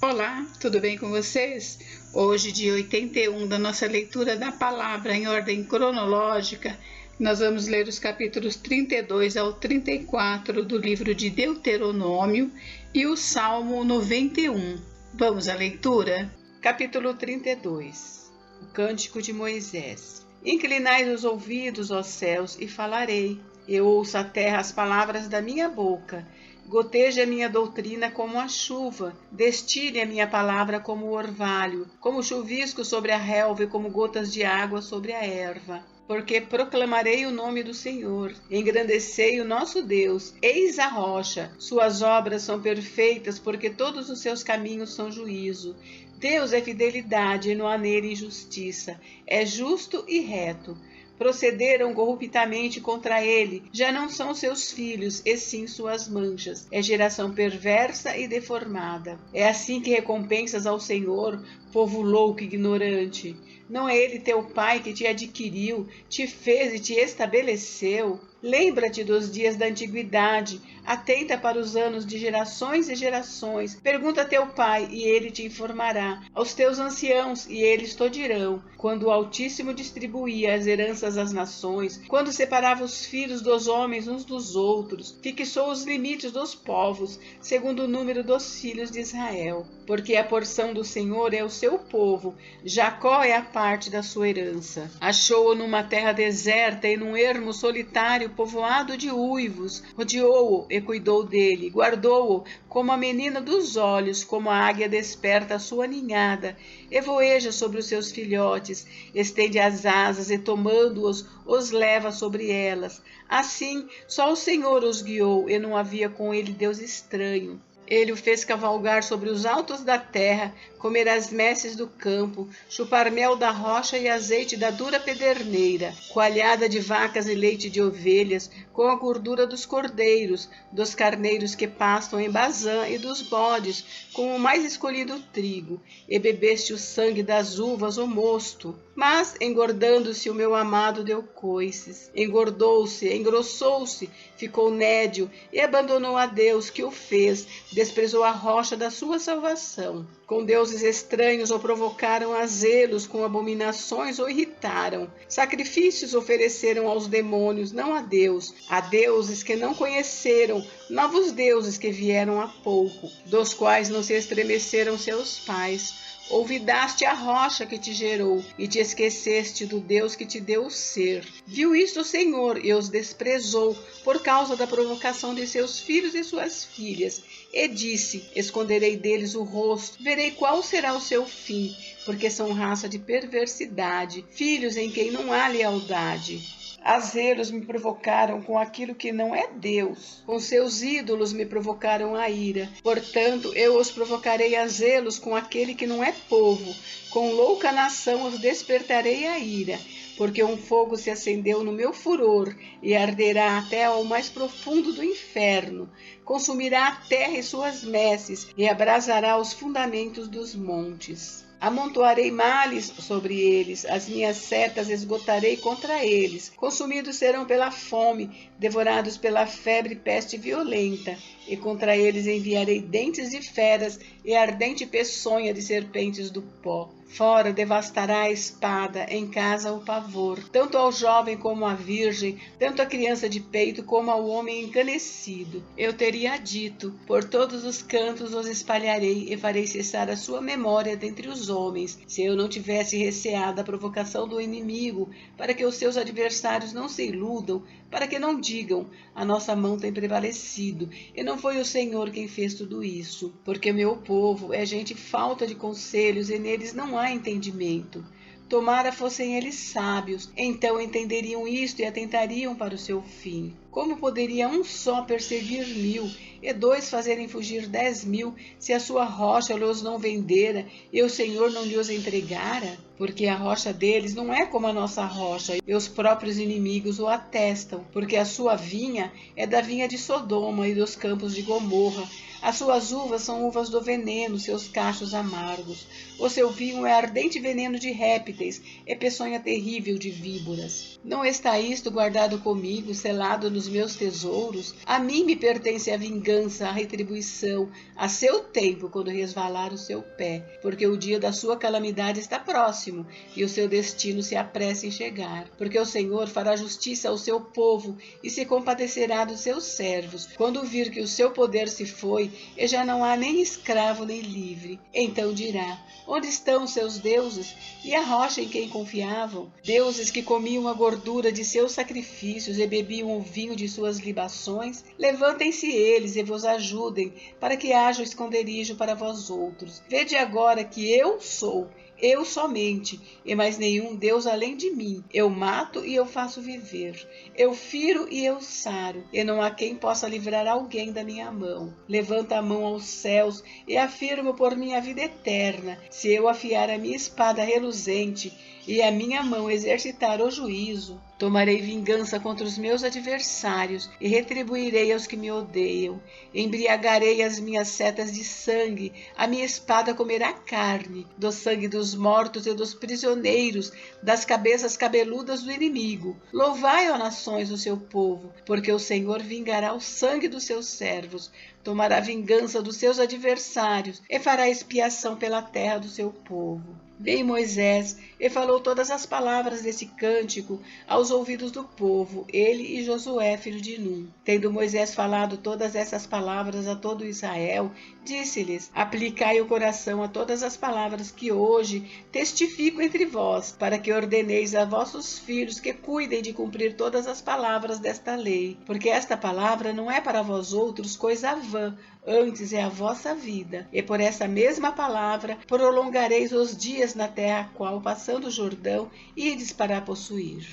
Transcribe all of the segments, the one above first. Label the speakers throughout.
Speaker 1: Olá, tudo bem com vocês? Hoje, dia 81 da nossa leitura da palavra em ordem cronológica, nós vamos ler os capítulos 32 ao 34 do livro de Deuteronômio e o Salmo 91. Vamos à leitura? Capítulo 32. O Cântico de Moisés. Inclinai os ouvidos, ó céus, e falarei. Eu ouço a terra as palavras da minha boca. Goteje a minha doutrina como a chuva, destile a minha palavra como o orvalho, como chuvisco sobre a relva e como gotas de água sobre a erva. Porque proclamarei o nome do Senhor, engrandecei o nosso Deus, eis a rocha, suas obras são perfeitas, porque todos os seus caminhos são juízo. Deus é fidelidade e não há nele injustiça, é justo e reto. Procederam corruptamente contra ele, já não são seus filhos, e sim suas manchas. É geração perversa e deformada. É assim que recompensas ao Senhor, povo louco e ignorante. Não é ele teu pai que te adquiriu, te fez e te estabeleceu? Lembra-te dos dias da antiguidade, atenta para os anos de gerações e gerações. Pergunta a teu pai, e ele te informará. Aos teus anciãos, e eles te dirão. Quando o Altíssimo distribuía as heranças às nações, quando separava os filhos dos homens uns dos outros, fixou os limites dos povos, segundo o número dos filhos de Israel. Porque a porção do Senhor é o seu povo, Jacó é a parte da sua herança. Achou-o numa terra deserta e num ermo solitário, povoado de uivos, rodeou-o e cuidou dele, guardou-o como a menina dos olhos, como a águia desperta a sua ninhada, e voeja sobre os seus filhotes, estende as asas e tomando-os, os leva sobre elas. Assim, só o Senhor os guiou, e não havia com ele Deus estranho. Ele o fez cavalgar sobre os altos da terra, comer as messes do campo, chupar mel da rocha e azeite da dura pederneira, coalhada de vacas e leite de ovelhas, com a gordura dos cordeiros, dos carneiros que pastam em Bazã e dos bodes, com o mais escolhido trigo, e bebeste o sangue das uvas, o mosto. Mas, engordando-se, o meu amado deu coices, engordou-se, engrossou-se, ficou nédio e abandonou a Deus que o fez, desprezou a rocha da sua salvação. Com deuses estranhos o provocaram a zelos, com abominações o irritaram. Sacrifícios ofereceram aos demônios, não a Deus. A deuses que não conheceram, novos deuses que vieram há pouco, dos quais não se estremeceram seus pais. Olvidaste a rocha que te gerou, e te esqueceste do Deus que te deu o ser. Viu isso o Senhor, e os desprezou, por causa da provocação de seus filhos e suas filhas. E disse, esconderei deles o rosto, verei qual será o seu fim, porque são raça de perversidade, filhos em quem não há lealdade. A zelos me provocaram com aquilo que não é Deus. Com seus ídolos me provocaram a ira. Portanto, eu os provocarei a zelos com aquele que não é povo. Com louca nação os despertarei a ira. Porque um fogo se acendeu no meu furor e arderá até ao mais profundo do inferno. Consumirá a terra e suas messes e abrasará os fundamentos dos montes. Amontoarei males sobre eles, as minhas setas esgotarei contra eles. Consumidos serão pela fome, devorados pela febre e peste violenta. E contra eles enviarei dentes de feras e ardente peçonha de serpentes do pó. Fora devastará a espada, em casa o pavor, tanto ao jovem como à virgem, tanto à criança de peito como ao homem encanecido. Eu teria dito, por todos os cantos os espalharei e farei cessar a sua memória dentre os homens, se eu não tivesse receado a provocação do inimigo, para que os seus adversários não se iludam, para que não digam, a nossa mão tem prevalecido, e não foi o Senhor quem fez tudo isso, porque meu povo é gente falta de conselhos e neles não há entendimento. Tomara fossem eles sábios, então entenderiam isto e atentariam para o seu fim. Como poderia um só perseguir 1000 e 2 fazerem fugir 10.000, se a sua rocha lhes não vendera e o Senhor não lhes entregara? Porque a rocha deles não é como a nossa rocha, e os próprios inimigos o atestam, porque a sua vinha é da vinha de Sodoma e dos campos de Gomorra. As suas uvas são uvas do veneno, seus cachos amargos. O seu vinho é ardente veneno de répteis, é peçonha terrível de víboras. Não está isto guardado comigo, selado nos meus tesouros? A mim me pertence a vingança, a retribuição, a seu tempo, quando resvalar o seu pé, porque o dia da sua calamidade está próximo, e o seu destino se apressa em chegar. Porque o Senhor fará justiça ao seu povo, e se compadecerá dos seus servos, quando vir que o seu poder se foi, e já não há nem escravo nem livre. Então dirá: onde estão os seus deuses, e a rocha em quem confiavam? Deuses que comiam a gordura de seus sacrifícios e bebiam o vinho de suas libações? Levantem-se eles e vos ajudem, para que haja esconderijo para vós outros. Vede agora que eu sou, eu somente, e mais nenhum Deus além de mim. Eu mato e eu faço viver. Eu firo e eu saro, e não há quem possa livrar alguém da minha mão. Levanta a mão aos céus e afirmo por minha vida eterna, se eu afiar a minha espada reluzente e a minha mão exercitar o juízo, tomarei vingança contra os meus adversários e retribuirei aos que me odeiam. Embriagarei as minhas setas de sangue, a minha espada comerá carne, do sangue dos mortos e dos prisioneiros, das cabeças cabeludas do inimigo. Louvai, ó nações, o seu povo, porque o Senhor vingará o sangue dos seus servos, tomará vingança dos seus adversários e fará expiação pela terra do seu povo. Veio Moisés e falou todas as palavras desse cântico aos ouvidos do povo, ele e Josué, filho de Num. Tendo Moisés falado todas essas palavras a todo Israel, disse-lhes: aplicai o coração a todas as palavras que hoje testifico entre vós, para que ordeneis a vossos filhos que cuidem de cumprir todas as palavras desta lei. Porque esta palavra não é para vós outros coisa vã, antes é a vossa vida. E por essa mesma palavra prolongareis os dias na terra a qual, passando o Jordão, ides para possuir.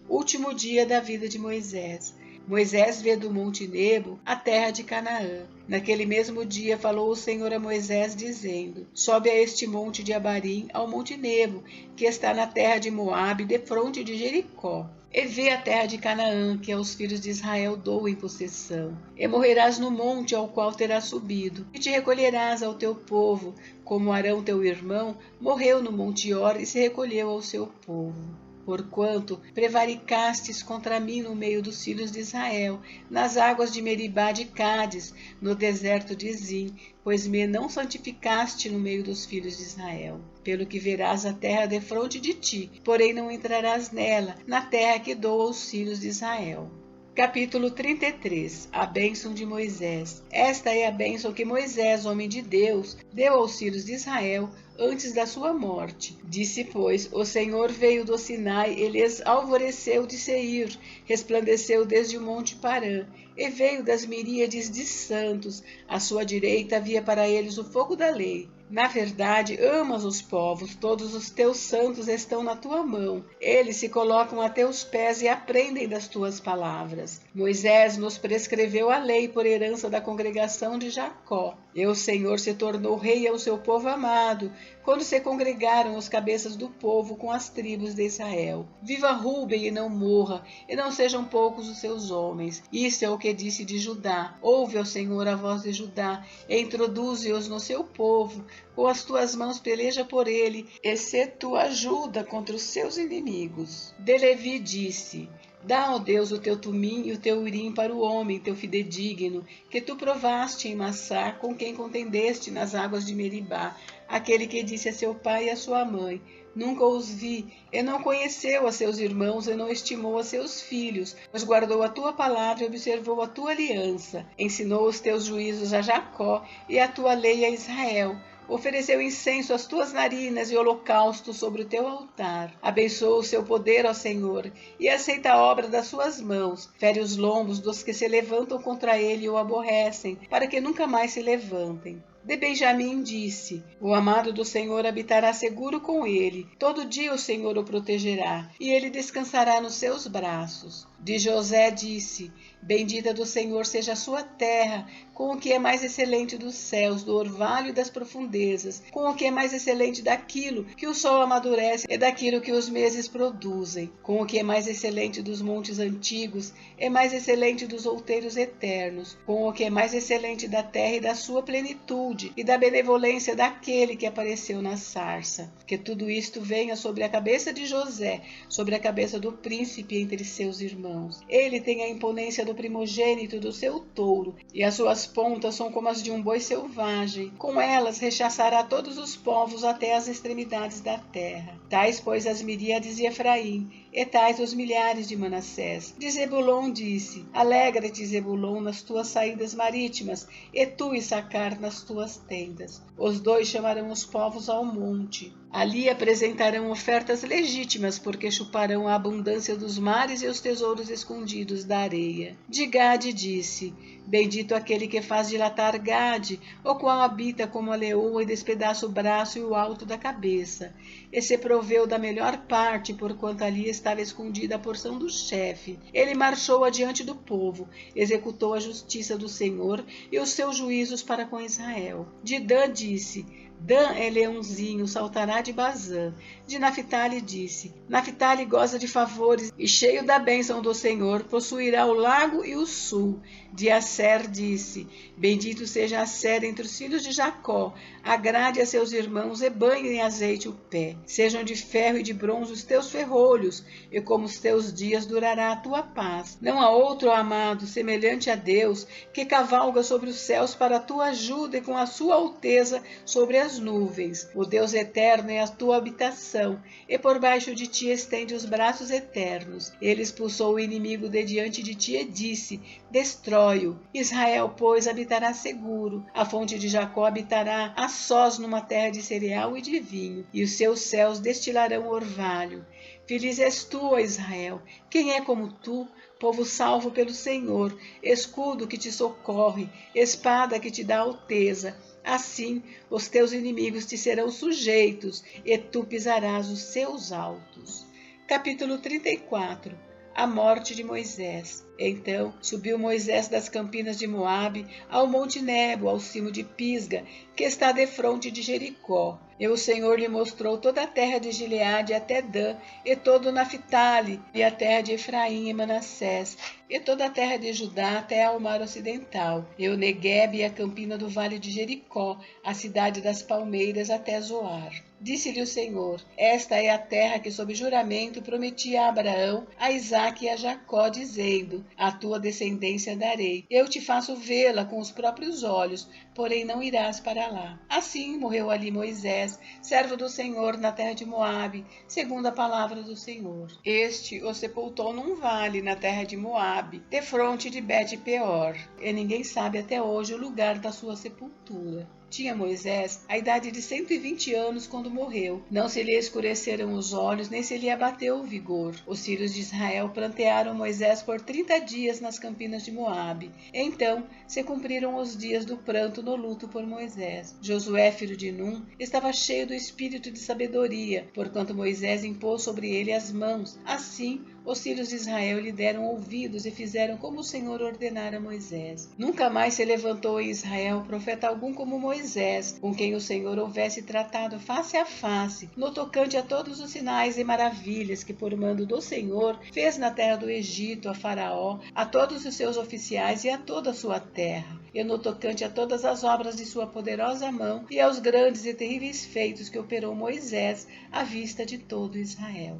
Speaker 1: Último dia da vida de Moisés. Moisés vê do Monte Nebo a terra de Canaã. Naquele mesmo dia falou o Senhor a Moisés, dizendo: sobe a este monte de Abarim, ao Monte Nebo, que está na terra de Moabe, defronte de Jericó. E vê a terra de Canaã, que aos filhos de Israel dou em possessão. E morrerás no monte ao qual terás subido, e te recolherás ao teu povo, como Arão teu irmão morreu no monte Hor e se recolheu ao seu povo. Porquanto prevaricastes contra mim no meio dos filhos de Israel, nas águas de Meribá de Cádiz, no deserto de Zim, pois me não santificaste no meio dos filhos de Israel. Pelo que verás a terra defronte de ti, porém não entrarás nela, na terra que dou aos filhos de Israel. Capítulo 33. A bênção de Moisés. Esta é a bênção que Moisés, homem de Deus, deu aos filhos de Israel antes da sua morte. Disse, pois, o Senhor veio do Sinai, e lhes alvoreceu de Seir, resplandeceu desde o monte Parã, e veio das miríades de santos. À sua direita havia para eles o fogo da lei. Na verdade, amas os povos, todos os teus santos estão na tua mão. Eles se colocam a teus pés e aprendem das tuas palavras. Moisés nos prescreveu a lei por herança da congregação de Jacó. E o Senhor se tornou rei ao seu povo amado, quando se congregaram os cabeças do povo com as tribos de Israel. Viva Ruben e não morra, e não sejam poucos os seus homens. Isto é o que disse de Judá. Ouve, ó Senhor, a voz de Judá, e introduze-os no seu povo. Com as tuas mãos peleja por ele, e se tua ajuda contra os seus inimigos. De Levi disse: dá, ó Deus, o teu tumim e o teu urim para o homem, teu fidedigno, que tu provaste em Massá, com quem contendeste nas águas de Meribá, aquele que disse a seu pai e a sua mãe: nunca os vi, e não conheceu a seus irmãos, e não estimou a seus filhos, mas guardou a tua palavra e observou a tua aliança. Ensinou os teus juízos a Jacó e a tua lei a Israel. Ofereceu incenso às tuas narinas e holocausto sobre o teu altar. Abençoa o seu poder, ó Senhor, e aceita a obra das suas mãos. Fere os lombos dos que se levantam contra ele e o aborrecem, para que nunca mais se levantem. De Benjamim disse: o amado do Senhor habitará seguro com ele. Todo dia o Senhor o protegerá, e ele descansará nos seus braços. De José disse: bendita do Senhor seja a sua terra, com o que é mais excelente dos céus, do orvalho e das profundezas, com o que é mais excelente daquilo que o sol amadurece e daquilo que os meses produzem, com o que é mais excelente dos montes antigos, é mais excelente dos outeiros eternos, com o que é mais excelente da terra e da sua plenitude, e da benevolência daquele que apareceu na sarça. Que tudo isto venha sobre a cabeça de José, sobre a cabeça do príncipe entre seus irmãos. Ele tem a imponência do primogênito do seu touro, e as suas pontas são como as de um boi selvagem. Com elas rechaçará todos os povos até as extremidades da terra. Tais, pois, as miríades de Efraim, e tais os milhares de Manassés. De Zebulon disse: alegra-te, Zebulon, nas tuas saídas marítimas, e tu, Issacar, nas tuas tendas. Os dois chamarão os povos ao monte. Ali apresentarão ofertas legítimas, porque chuparão a abundância dos mares e os tesouros escondidos da areia. De Gade disse: bendito aquele que faz dilatar Gade, o qual habita como a leoa e despedaça o braço e o alto da cabeça. E se proveu da melhor parte, porquanto ali estava escondida a porção do chefe. Ele marchou adiante do povo, executou a justiça do Senhor e os seus juízos para com Israel. De Dan disse: Dan é leãozinho, saltará de Bazã. De Naphtali disse: Naphtali goza de favores e cheio da bênção do Senhor, possuirá o lago e o sul. De Asser disse: bendito seja Asser entre os filhos de Jacó, agrade a seus irmãos e banhe em azeite o pé. Sejam de ferro e de bronze os teus ferrolhos, e como os teus dias durará a tua paz. Não há outro, amado, semelhante a Deus, que cavalga sobre os céus para a tua ajuda e com a sua alteza sobre as nuvens. O Deus eterno é a tua habitação, e por baixo de ti estende os braços eternos. Ele expulsou o inimigo de diante de ti e disse: destrói-o. Israel, pois, habitará seguro. A fonte de Jacó habitará a sós numa terra de cereal e de vinho, e os seus céus destilarão orvalho. Feliz és tu, ó Israel. Quem é como tu? Povo salvo pelo Senhor, escudo que te socorre, espada que te dá alteza. Assim, os teus inimigos te serão sujeitos, e tu pisarás os seus altos. Capítulo 34. A morte de Moisés. Então subiu Moisés das campinas de Moabe ao monte Nebo, ao cimo de Pisga, que está defronte de Jericó. E o Senhor lhe mostrou toda a terra de Gileade até Dan, e todo o Naphtali, e a terra de Efraim e Manassés, e toda a terra de Judá até ao mar ocidental, e o Neguebe e a campina do vale de Jericó, a cidade das palmeiras até Zoar. Disse-lhe o Senhor: esta é a terra que sob juramento prometi a Abraão, a Isaque e a Jacó, dizendo: a tua descendência darei. Eu te faço vê-la com os próprios olhos, porém não irás para lá. Assim morreu ali Moisés, servo do Senhor, na terra de Moabe, segundo a palavra do Senhor. Este o sepultou num vale na terra de Moabe, defronte de Bet-peor, e ninguém sabe até hoje o lugar da sua sepultura. Tinha Moisés a idade de 120 anos quando morreu. Não se lhe escureceram os olhos, nem se lhe abateu o vigor. Os filhos de Israel prantearam Moisés por 30 dias nas campinas de Moabe. Então se cumpriram os dias do pranto no luto por Moisés. Josué, filho de Num, estava cheio do espírito de sabedoria, porquanto Moisés impôs sobre ele as mãos. Assim, os filhos de Israel lhe deram ouvidos e fizeram como o Senhor ordenara a Moisés. Nunca mais se levantou em Israel profeta algum como Moisés, com quem o Senhor houvesse tratado face a face, no tocante a todos os sinais e maravilhas que, por mando do Senhor, fez na terra do Egito, a Faraó, a todos os seus oficiais e a toda a sua terra, e no tocante a todas as obras de sua poderosa mão e aos grandes e terríveis feitos que operou Moisés à vista de todo Israel.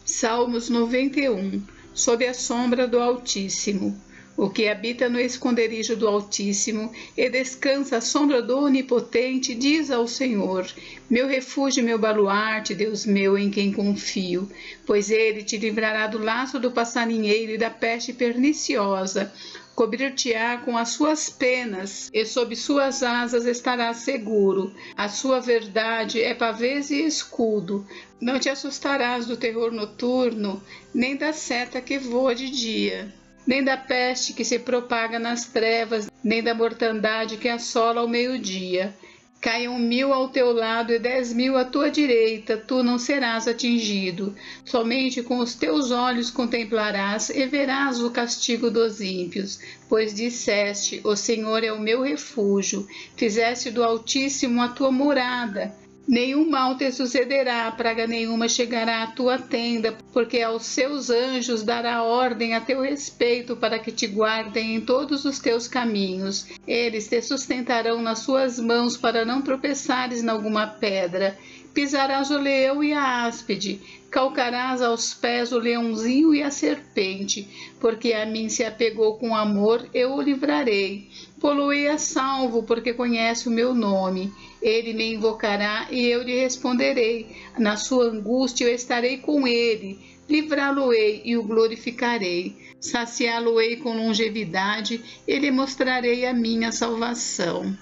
Speaker 2: Salmos 91. Sob a sombra do Altíssimo. O que habita no esconderijo do Altíssimo e descansa à sombra do Onipotente, diz ao Senhor: meu refúgio e meu baluarte, Deus meu, em quem confio. Pois ele te livrará do laço do passarinheiro e da peste perniciosa. Cobrir-te-á com as suas penas, e sob suas asas estarás seguro. A sua verdade é pavês e escudo. Não te assustarás do terror noturno, nem da seta que voa de dia, nem da peste que se propaga nas trevas, nem da mortandade que assola ao meio-dia.
Speaker 1: Caiam 1000 ao teu lado e 10.000 à tua direita, tu não serás atingido. Somente com os teus olhos contemplarás e verás o castigo dos ímpios. Pois disseste, o Senhor é o meu refúgio, fizeste do Altíssimo a tua morada. Nenhum mal te sucederá, praga nenhuma chegará à tua tenda, porque aos seus anjos dará ordem a teu respeito para que te guardem em todos os teus caminhos. Eles te sustentarão nas suas mãos para não tropeçares em alguma pedra. Pisarás o leão e a áspide, calcarás aos pés o leãozinho e a serpente, porque a mim se apegou com amor, eu o livrarei. Pô-lo-ei a salvo, porque conhece o meu nome. Ele me invocará e eu lhe responderei. Na sua angústia eu estarei com ele. Livrá-lo-ei e o glorificarei. Saciá-lo-ei com longevidade e lhe mostrarei a minha salvação.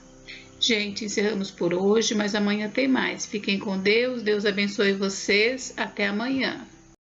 Speaker 1: Gente, encerramos por hoje, mas amanhã tem mais. Fiquem com Deus, Deus abençoe vocês. Até amanhã.